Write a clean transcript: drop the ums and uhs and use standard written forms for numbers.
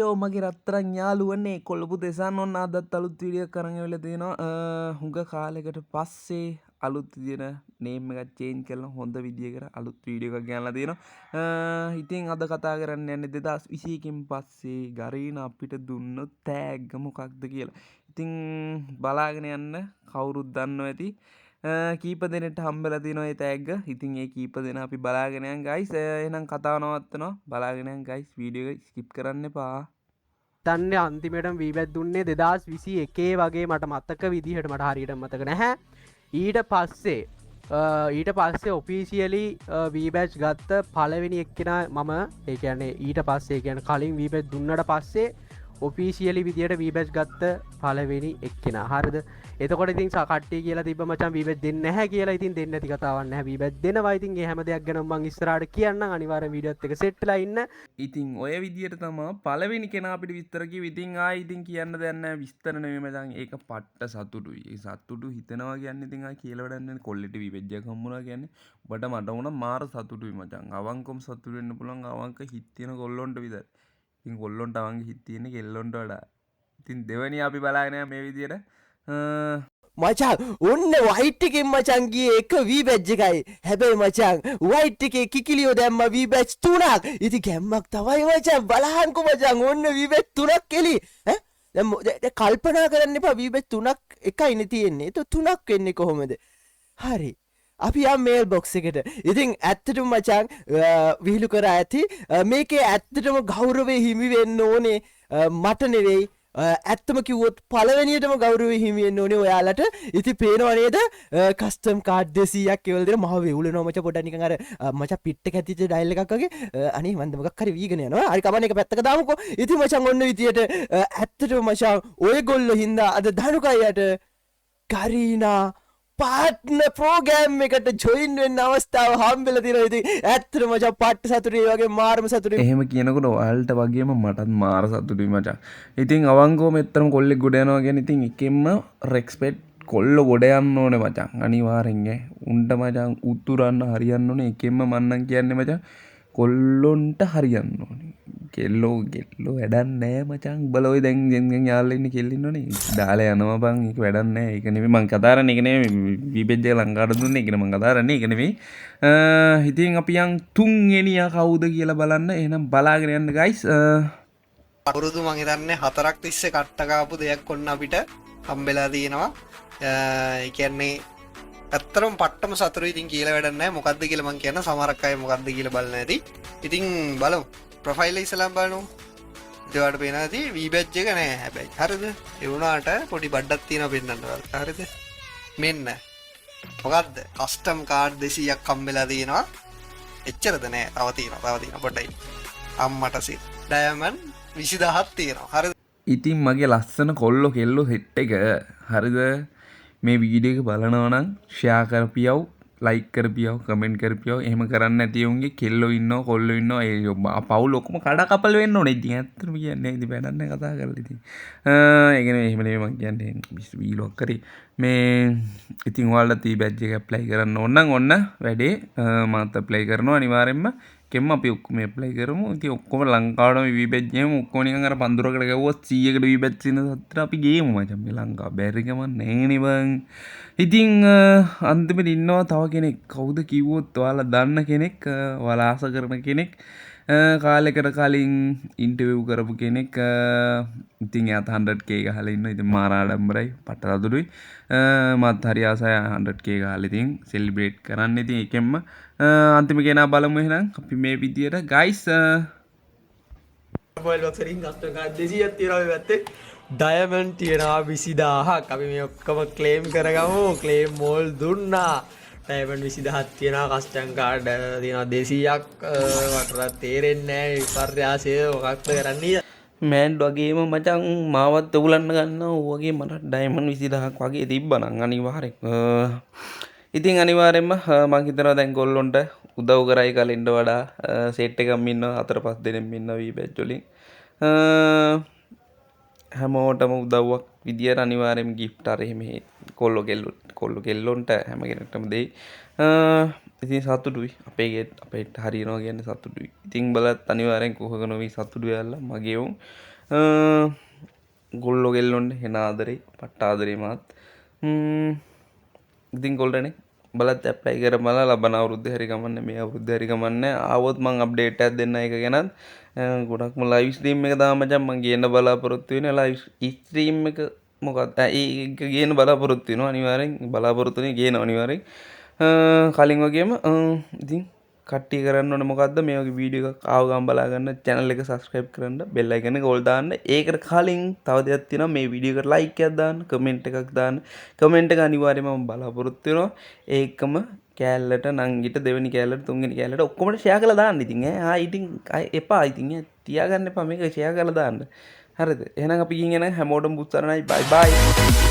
යෝ මගේ රත්තරන් යාළුවනේ කොළඹ දෙසන්න ඔන්න අදත් අලුත් වීඩියෝ එකක් අරන් ඇවිල්ලා තියෙනවා. හුඟ කාලයකට පස්සේ අලුත් විදියට නේම් එකක් චේන්ජ් කරලා හොඳ විදියකට අලුත් වීඩියෝ එකක් ගෙනල්ලා තියෙනවා. ඉතින් අද කතා කරන්න යන්නේ 2021කින් පස්සේ ගරීන අපිට දුන්න තෑග්ග මොකක්ද කියලා. ඉතින් බලාගෙන යන්න කවුරුත් දන්නවා ඇති. කීප දෙනෙට හම්බෙලා තියෙනවා මේ තෑග්ග. ඉතින් ඒ කීප දෙනා අපි බලාගෙන යන් ගයිස්. එහෙනම් කතාව නවත්තනවා. බලාගෙන යන් ගයිස්. වීඩියෝ එක ස්කිප් කරන්න එපා. දන්නේ අන්තිමටම වීබැට් දුන්නේ 2021 වගේ මට මතක විදිහට මට හරියට මතක නැහැ. ඊට පස්සේ ඔෆිසියලි වීබැච් ගත්ත පළවෙනි එක්කෙනා මම. ඒ කියන්නේ ඊට පස්සේ කියන්නේ කලින් වීබැච් දුන්නට පස්සේ ඔෆිසියලි විදියට වීබැච් ගත්ත පළවෙනි එක්කෙනා. හරිද? එතකොට ඉතින් කට්ටිය කියලා තිබ්බ මචං වීබැච් දෙන්නේ නැහැ කියලා. ඉතින් දෙන්නේ නැති කතාවක් නැහැ. වීබැච් දෙනවා. ඉතින් ඒ හැම දෙයක් ගැන මම ඉස්සරහට කියන්නම්. අනිවාර්යෙන් වීඩියෝත් එක සෙට් වෙලා ඉන්න. ඉතින් ඔය විදියට තමයි පළවෙනි කෙනා අපිට විස්තර කිව්වේ. ඉතින් ආයි ඉතින් කියන්න දෙයක් නැහැ. විස්තර නෙමෙයි මචං. ඒක පට්ට සතුටුයි. ඒ සතුටු හිතනවා කියන්නේ ඉතින් ආයි කියලා වැඩක් නැහැ. කොල්ලෙට වීබැච් එකක් හම්බුණා කියන්නේ ඔබට මට වුණා මාර සතුටුයි මචං. අවංකවම සතුටු වෙන්න පුළුවන්. අවංක හිත තියෙන කොල්ලොන්ට විතරයි. ඉතින් කොල්ලොන්ට අවංක හිත තියෙන කෙල්ලොන්ට වඩා. ඉතින් දෙවෙනි අපි බලාගෙන යමු මේ විදියට. මචං ඔන්න වයිට් එකෙන් මචං ගියේ එක වී බැච් එකයි. හැබැයි මචං වයිට් එකේ කිකිලියෝ දැම්ම වී බැච් 3ක්. ඉතින් ගැම්මක් තමයි මචං. බලහන්කෝ මචං ඔන්න වී බැච් 3ක් එලි. ඈ දැන් කල්පනා කරන්න එපා වී බැච් 3ක් එකයිනේ තියෙන්නේ. ඒක 3ක් වෙන්නේ කොහොමද? හරි. අපි යම් මේල් බොක්ස් එකට. ඉතින් ඇත්තටම මචං විහිළු කරා ඇති මේකේ ඇත්තටම ගෞරවය හිමි වෙන්න ඕනේ මට නෙවෙයි. ඇත්තම කිව්වොත් පළවෙනියටම ගෞරවය හිමි වෙන්න ඕනේ ඔයාලට. ඉතින් පේනව නේද කස්ටම් කාඩ් 200ක් ඒවල දෙන මහ වෙවුලනවා මචං. පොඩ්ඩක් නිකන් අර මචං පිට් එක ඇතිච්ච ඩයල් එකක් වගේ. අනේ මන්ද මොකක් හරි වීගෙන යනවා. හරි කමන්නේ එක පැත්තක දාමුකෝ. ඉතින් මචං ඔන්න විදියට ඇත්තටම මචං ඔයගොල්ලෝ හින්දා අද ධනුකයට ගරීනා පාට්න ප්‍රෝගෑම් එකට ජොයින් වෙන්න අවස්ථාව හම්බෙලා තියෙනවා. ඉතින් ඇත්තටම මචං පට්ට සතුටුයි වගේ මාරම සතුටුයි. එහෙම කියනකොට ඔයාලට වගේම මටත් මාර සතුටුයි මචං. ඉතින් අවංකවම එතරම් කොල්ලෙක් ගොඩ යනවා කියන්නේ ඉතින් එකෙන්ම රෙස්පෙක්ට් කොල්ල ගොඩ යන්න ඕනේ මචං. අනිවාර්යෙන් ඈ. උන්ට මචං උතුරන්න හරියන්න ඕනේ. එකෙන්ම මන්නම් කියන්නේ මචං කොල්ලොන්ට හරියන්න ඕනේ. කෙල්ලෝ වැඩක් නැහැ මචං. උඹලා ඔය දැන් යාළුවා ඉන්නේ කෙල්ල ඉන්නෝනේ. දාලා යනවා බං. ඒක වැඩක් නැහැ. ඒක නෙමෙයි මං කතා කරන්නේ. ඒක නෙමෙයි වීබෙජ් එක ලංකාවට දුන්නේ. ඒක නෙමෙයි මං කතා කරන්නේ. ඒක නෙමෙයි. ඉතින් අපි යන් තුන්වෙනියා කවුද කියලා බලන්න. එහෙනම් බලාගෙන යන්න ගයිස්. අවුරුදු මං හිතන්නේ 4ක් තිස්සේ කට්ට කාපු දෙයක් ඔන්න අපිට හම්බෙලා තියෙනවා. ඒ කියන්නේ ඇත්තටම පට්ටම සතුටුයි. ඉතින් කියලා වැඩක් නැහැ. මොකද්ද කියලා මං කියන්න සමහරක් අය මොකද්ද කියලා බලන්න ඇති. ඉතින් බලමු. ප්‍රොෆයිල් එක ඉස්සලා බලමු. ඒවට පේනවා ඇති වීබැච් එක නෑ හැබැයි. හරිද? ඒ වුණාට පොඩි බඩක් තියෙනවා පෙන්නන්න බලන්න. හරිද? මෙන්න. මොකද්ද? කස්ටම් කාඩ් 200ක් හම්බෙලා තියෙනවා. එච්චරද නෑ. තව තියෙනවා පොඩ්ඩයි. අම්මට සිත්. ඩයමන්ඩ් 20000ක් තියෙනවා. හරිද? ඉතින් මගේ ලස්සන කොල්ලෝ කෙල්ලෝ සෙට් එක හරිද? මේ වීඩියෝ එක බලනවා නම් ෂෙයා කරපියව්, ලයික් කරපියව්, කමෙන්ට් කරපියව්. එහෙම කරන්න නැති උන්ගේ කෙල්ලෝ ඉන්නවා, කොල්ලෝ ඉන්නවා. ඒ පවුල් ඔක්කොම කඩ කපල වෙන්න ඕනේ. ඉතින් ඇත්තටම කියන්නේ ඉතින් වැඩක් නැහැ කතා කරලා ඉතින්. ඒක නෙමෙයි එහෙම නෙමෙයි මම කියන්නේ වීලොග් කරේ. මේ ඉතින් ඔයාලට ටී බැජ් එක ඇප්ලයි කරන්න ඕන නම් ඔන්න වැඩේ මාත් ඇප්ලයි කරනවා අනිවාර්යෙන්ම. කෙම්ම අපි ඔක්කොම ඇප්ලයි කරමු. ඉතින් ඔක්කොම ලංකාවටම වීබැජ් එකම ඔක්කොම නිකන් අර පඳුරකට ගැව්වොත් 100කට වීබැජ් ඉන්න සතර අපි ගේමු මචං. මේ ලංකාව බැරි ගමන් නෑනේ බං. ඉතින් අන්තිමට ඉන්නවා තව කෙනෙක්. කවුද කිව්වොත් ඔයාලා දන්න කෙනෙක්, ඔයාලා ආස කරන කෙනෙක්. කාලෙකට කලින් ඉන්ටර්විව් කරපු කෙනෙක්. ඉතින් එයාත් 100k ගහලා ඉන්නවා. ඉතින් මාර ආඩම්බරයි, පට්ට සතුටුයි. මත් හරි ආසයි 100k ගහලා ඉතින් සෙලිබ්‍රේට් කරන්න. ඉතින් ඒකෙන්ම අන්තිම කෙනා බලමු එහෙනම් අපි මේ විදියට ගයිස්. මොබයිල් බොක්ස් එකකින් කස්ටම් කාඩ් 200ක් තියෙනවා මේ පැත්තේ. ඩයමන්ඩ් තියෙනවා 20000ක්. අපි මේ ඔක්කොම ක්ලේම් කරගමු. ක්ලේම් මෝල් දුන්නා. ඩයමන්ඩ් 20000ක් තියෙනවා. කස්ටම් කාඩ් තියෙනවා 200ක්. වටරත් තේරෙන්නේ නැහැ විපර්යාසය මොකක්ද කරන්නේ. මෑන්ඩ් වගේම මචං මාවත් උගලන්න ගන්නවා. ඌ වගේ මට ඩයමන්ඩ් 20000ක් වගේ තිබ්බනම් අනිවාර්යෙන්. ඉතින් අනිවාර්යෙන්ම මං හිතනවා දැන් ගොල්ලොන්ට උදව් කරයි කලින්ට වඩා. සෙට් එකක් ඉන්නවා 4-5 දෙනෙක් ඉන්නවා වීබැච් වලින්. හැමෝටම උදව්වක් විදියට අනිවාර්යෙන්ම ගිෆ්ට් අර එහෙම කොල්ලො කෙල්ලොන්ට හැම කෙනෙක්ටම දෙයි. ඉතින් සතුටුයි අපේට හරිනවා කියන්න සතුටුයි. ඉතින් බලත් අනිවාර්යෙන් කුහක නොවී සතුටු වෙලා මගේ උන් ගොල්ලෝ කෙල්ලොන්ට හෙන ආදරේ පට්ට ආදරේ මාත්. ඉතින් කොල්ලනේ බලත් ඇප්ලයි කර බලලා ලබන අවුරුද්දේ හරි ගමන්නේ මේ අවුරුද්දේ හරි ගමන්නේ ආවොත් මං අප්ඩේට් එකක් දෙන්න එක ගැනත් ගොඩක්ම ලයිව් ස්ට්‍රීම් එක දාම මචං මං ගේන්න බලාපොරොත්තු වෙන ලයිව් ස්ට්‍රීම් එක මොකක්ද ඒක ගේන්න බලාපොරොත්තු වෙනවා අනිවාර්යෙන් බලාපොරොත්තු වෙන්නේ ගේනවා අනිවාර්යෙන් කලින් වගේම ඉතින් කට්ටිය කරන්න ඕනේ මොකද්ද මේ වගේ වීඩියෝ එකක් ආව ගමන් බලා ගන්න channel එක subscribe කරන්න bell icon එක ඕල් දාන්න ඒකට කලින් තව දෙයක් තියෙනවා මේ වීඩියෝ එකට like එකක් දාන්න comment එකක් දාන්න comment එක අනිවාර්යයෙන්ම මම බලාපොරොත්තු වෙනවා ඒකම කෑල්ලට නංගිට දෙවෙනි කෑල්ලට තුන්වෙනි කෑල්ලට ඔක්කොම share කරලා දාන්න ඉතින් ඉතින් එපා ඉතින් තියාගන්න එපා මේක share කරලා දාන්න හරිද එහෙනම් අපි ගිහින් එන හැමෝටම බුත් සරණයි bye bye